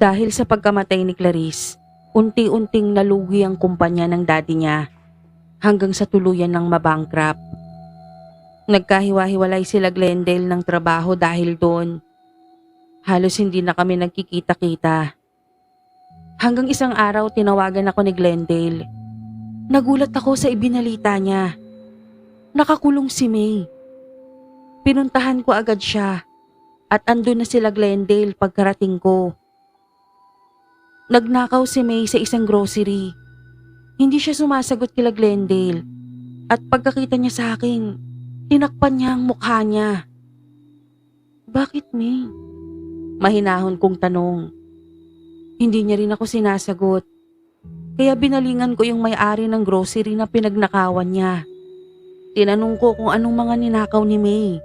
Dahil sa pagkamatay ni Clarice, unti-unting nalugi ang kumpanya ng daddy niya hanggang sa tuluyan ng mabankrupt. Nagkahiwa-hiwalay sila Glendale ng trabaho dahil doon. Halos hindi na kami nagkikita-kita. Hanggang isang araw tinawagan ako ni Glendale. Nagulat ako sa ibinalita niya. Nakakulong si May. Pinuntahan ko agad siya at andun na sila Glendale pagkarating ko. Nagnakaw si May sa isang grocery. Hindi siya sumasagot kila Glendale at pagkakita niya sa akin, tinakpan niya ang mukha niya. Bakit, May? Mahinahon kong tanong. Hindi niya rin ako sinasagot. Kaya binalingan ko yung may-ari ng grocery na pinagnakawan niya. Tinanong ko kung anong mga ninakaw ni May.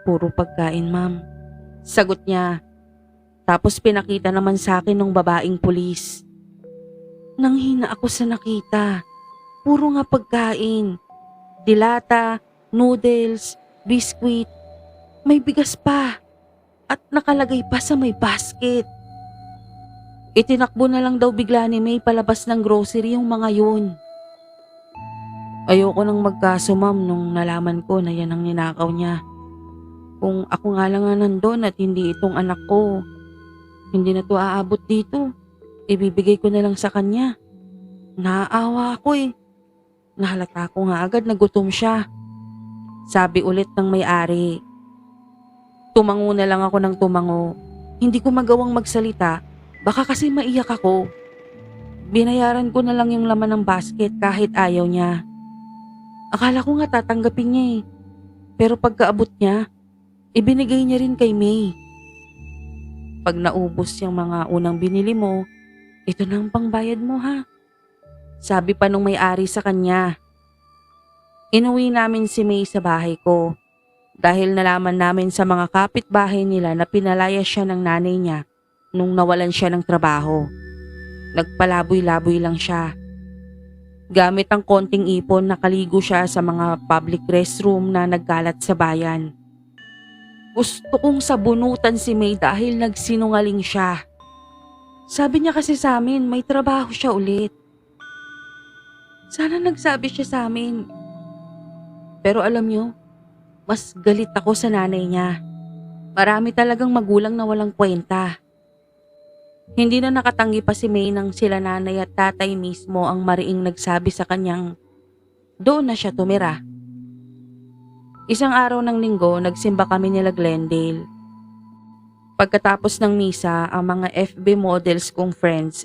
Puro pagkain, ma'am. Sagot niya. Tapos pinakita naman sa akin ng babaeng pulis. Nanghina ako sa nakita. Puro nga pagkain. Dilata, noodles, biskwit. May bigas pa. At nakalagay pa sa may basket. Itinakbo na lang daw bigla ni May palabas ng grocery yung mga yun. Ayoko nang magkaso, ma'am, nung nalaman ko na yan ang ninakaw niya. Kung ako nga lang nandun at hindi itong anak ko, hindi na to aabot dito. Ibibigay ko na lang sa kanya. Naaawa ako eh. Nahalata ko nga agad na gutom siya. Sabi ulit ng may-ari. Tumango na lang ako ng tumango. Hindi ko magawang magsalita. Baka kasi maiyak ako. Binayaran ko na lang yung laman ng basket kahit ayaw niya. Akala ko nga tatanggapin niya eh. Pero pagkaabot niya, ibinigay niya rin kay May. Pag naubos yung mga unang binili mo, ito na ang pangbayad mo ha. Sabi pa nung may-ari sa kanya. Inuwi namin si May sa bahay ko. Dahil nalaman namin sa mga kapitbahay nila na pinalaya siya ng nanay niya nung nawalan siya ng trabaho. Nagpalaboy-laboy lang siya. Gamit ang konting ipon, nakaligo siya sa mga public restroom na nagkalat sa bayan. Gusto kong sabunutan si May dahil nagsinungaling siya. Sabi niya kasi sa amin may trabaho siya ulit. Sana nagsabi siya sa amin. Pero alam niyo, mas galit ako sa nanay niya. Marami talagang magulang na walang kwenta. Hindi na nakatanggi pa si May nang sila nanay at tatay mismo ang mariing nagsabi sa kanyang doon na siya tumira. Isang araw ng linggo, nagsimba kami nila Glendale. Pagkatapos ng misa, ang mga FB models kong friends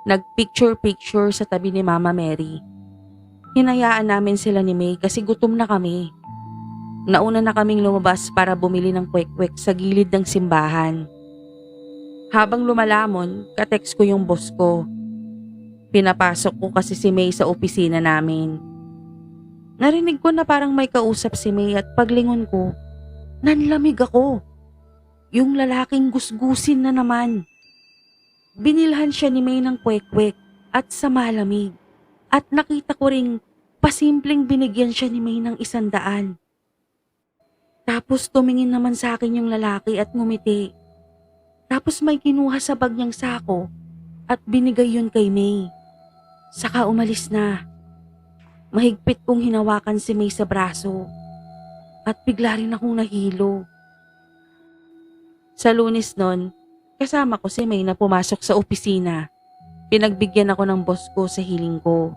nagpicture-picture sa tabi ni Mama Mary. Hinayaan namin sila ni May kasi gutom na kami. Nauna na kaming lumabas para bumili ng kwek-kwek sa gilid ng simbahan. Habang lumalamon, katext ko yung boss ko. Pinapasok ko kasi si May sa opisina namin. Narinig ko na parang may kausap si May at paglingon ko, nanlamig ako. Yung lalaking gusgusin na naman. Binilhan siya ni May ng kwek-kwek at sa malamig. At nakita ko ring pasimpleng binigyan siya ni May ng 100. Tapos tumingin naman sa akin yung lalaki at ngumiti. Tapos may kinuha sa bag niyang sako at binigay yun kay May. Saka umalis na. Mahigpit kong hinawakan si May sa braso at bigla rin akong nahilo. Sa Lunes nun, kasama ko si May na pumasok sa opisina. Pinagbigyan ako ng boss ko sa hiling ko.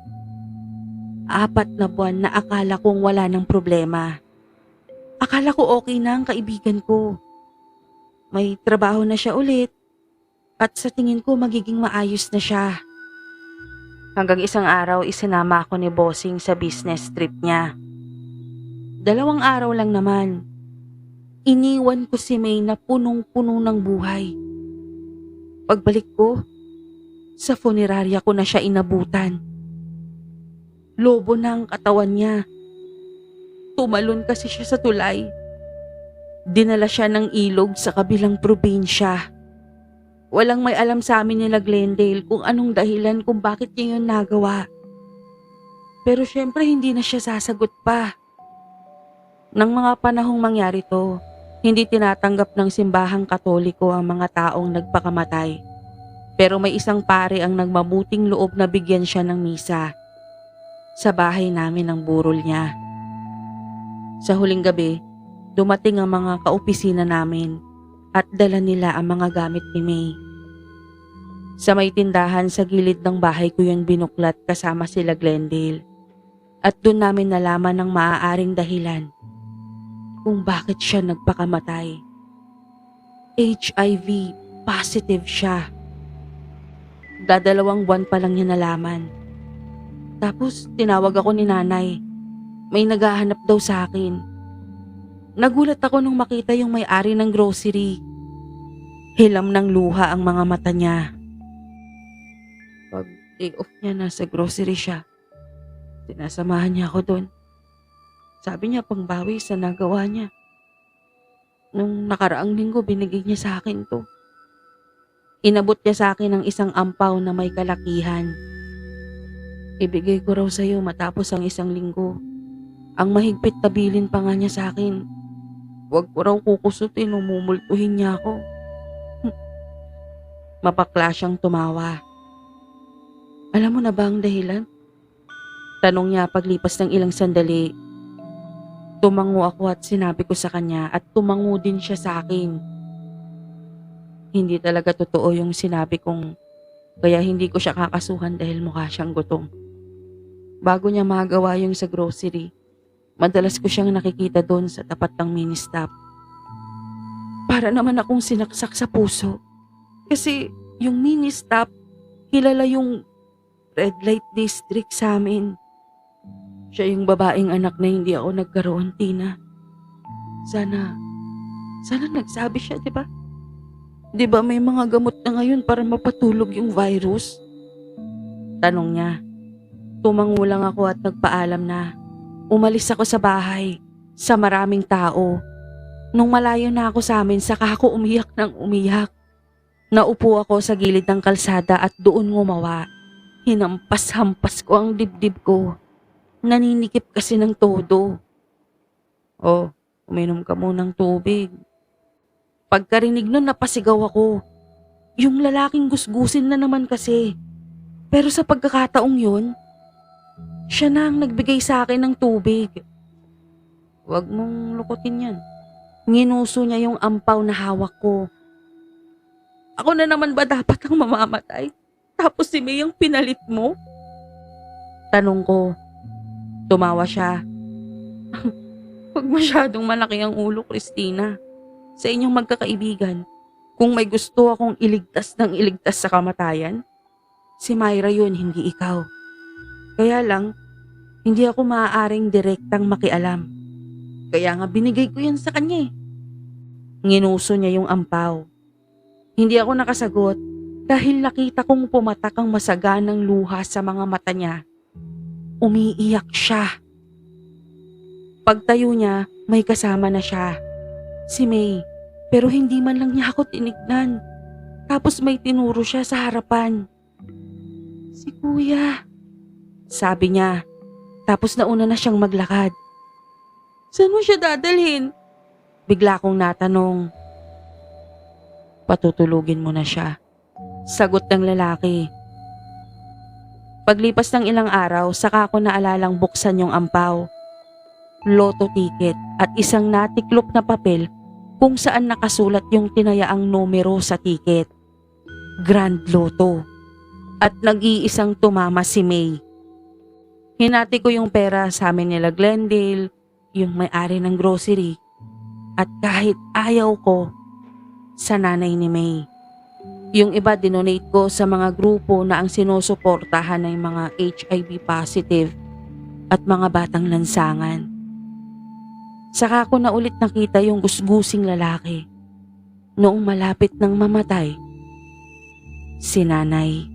4 na buwan na akala kong wala ng problema. Akala ko okay na ang kaibigan ko. May trabaho na siya ulit at sa tingin ko magiging maayos na siya. Hanggang isang araw isinama ako ni Bossing sa business trip niya. 2 araw lang naman. Iniwan ko si May na punong-puno ng buhay. Pagbalik ko, sa funeraria ko na siya inabutan. Lobo na ang katawan niya. Tumalon kasi siya sa tulay. Dinala siya ng ilog sa kabilang probinsya. Walang may alam sa amin nila Glendale kung anong dahilan kung bakit niya yun nagawa. Pero syempre hindi na siya sasagot pa. Nang mga panahong mangyari to, Hindi tinatanggap ng simbahang Katoliko ang mga taong nagpakamatay. Pero may isang pare ang nagmabuting loob na bigyan siya ng misa. Sa bahay namin ang burol niya. Sa huling gabi, dumating ang mga kaopisina namin at dala nila ang mga gamit ni May. Sa may tindahan sa gilid ng bahay ko yun binuklat kasama sila Glendale. At doon namin nalaman ng maaaring dahilan kung bakit siya nagpakamatay. HIV positive siya. Dadalawang buwan pa lang niya nalaman. Tapos tinawag ako ni nanay. May naghahanap daw sa akin. Nagulat ako nung makita yung may-ari ng grocery. Hilam ng luha ang mga mata niya. Pag day off niya nasa grocery siya, sinasamahan niya ako doon. Sabi niya pangbawi sa nagawa niya. Nung nakaraang linggo binigay niya sa akin to. Inabot niya sa akin ng isang ampaw na may kalakihan. Ibigay ko raw sa'yo matapos ang isang linggo. Ang mahigpit na bilin pa nga niya sa akin. Huwag ko raw kukusutin o mumultuhin niya ako. Mapakla siyang tumawa. Alam mo na ba ang dahilan? Tanong niya paglipas ng ilang sandali. Tumango ako at sinabi ko sa kanya at tumango din siya sa akin. Hindi talaga totoo yung sinabi kong kaya hindi ko siya kakasuhan dahil mukha siyang gutom. Bago niya magawa yung sa grocery, madalas ko siyang nakikita doon sa tapat ng mini-stop. Para naman akong sinaksak sa puso. Kasi yung mini-stop, kilala yung red light district sa amin. Siya yung babaeng anak na hindi ako nagkaroon, Tina. Sana nagsabi siya, di ba? Di ba may mga gamot na ngayon para mapatulog yung virus? Tanong niya. Tumango lang ako at nagpaalam na. Umalis ako sa bahay, sa maraming tao. Nung malayo na ako sa amin, saka ako umiyak ng umiyak. Naupo ako sa gilid ng kalsada at doon ngumawa. Hinampas-hampas ko ang dibdib ko. Naninikip kasi ng todo. Oh, uminom ka munang tubig. Pagkarinig nun napasigaw ako. Yung lalaking gusgusin na naman kasi. Pero sa pagkakataong yun, siya na ang nagbigay sa akin ng tubig. Huwag mong lukutin yan. Nginuso niya yung ampaw na hawak ko. Ako na naman ba dapat ang mamamatay? Tapos si May ang pinalit mo? Tanong ko. Tumawa siya. Huwag masyadong malaki ang ulo, Christina. Sa inyong magkakaibigan, kung may gusto akong iligtas ng iligtas sa kamatayan, si Myra yun, hindi ikaw. Kaya lang, hindi ako maaaring direktang makialam. Kaya nga binigay ko yan sa kanya eh. Nginuso niya yung ampaw. Hindi ako nakasagot dahil nakita kong pumatak ang masaganang luha sa mga mata niya. Umiiyak siya. Pagtayo niya, may kasama na siya. Si May, pero hindi man lang niya ako tinignan. Tapos may tinuro siya sa harapan. Si Kuya, sabi niya. Tapos nauna na siyang maglakad. Saan mo siya dadalhin? Bigla kong natanong. Patutulugin mo na siya. Sagot ng lalaki. Paglipas ng ilang araw, saka ko naalalang buksan yung ampaw. Lotto ticket at isang natiklop na papel kung saan nakasulat yung tinayaang numero sa ticket. Grand Lotto. At nag-iisang tumama si May. Hinati ko yung pera sa amin nila Glendale, yung may-ari ng grocery, at kahit ayaw ko, sa nanay ni May. Yung iba dinonate ko sa mga grupo na ang sinusuportahan ng mga HIV positive at mga batang lansangan. Saka ko na ulit nakita yung gusgusing lalaki. Noong malapit ng mamatay, si nanay.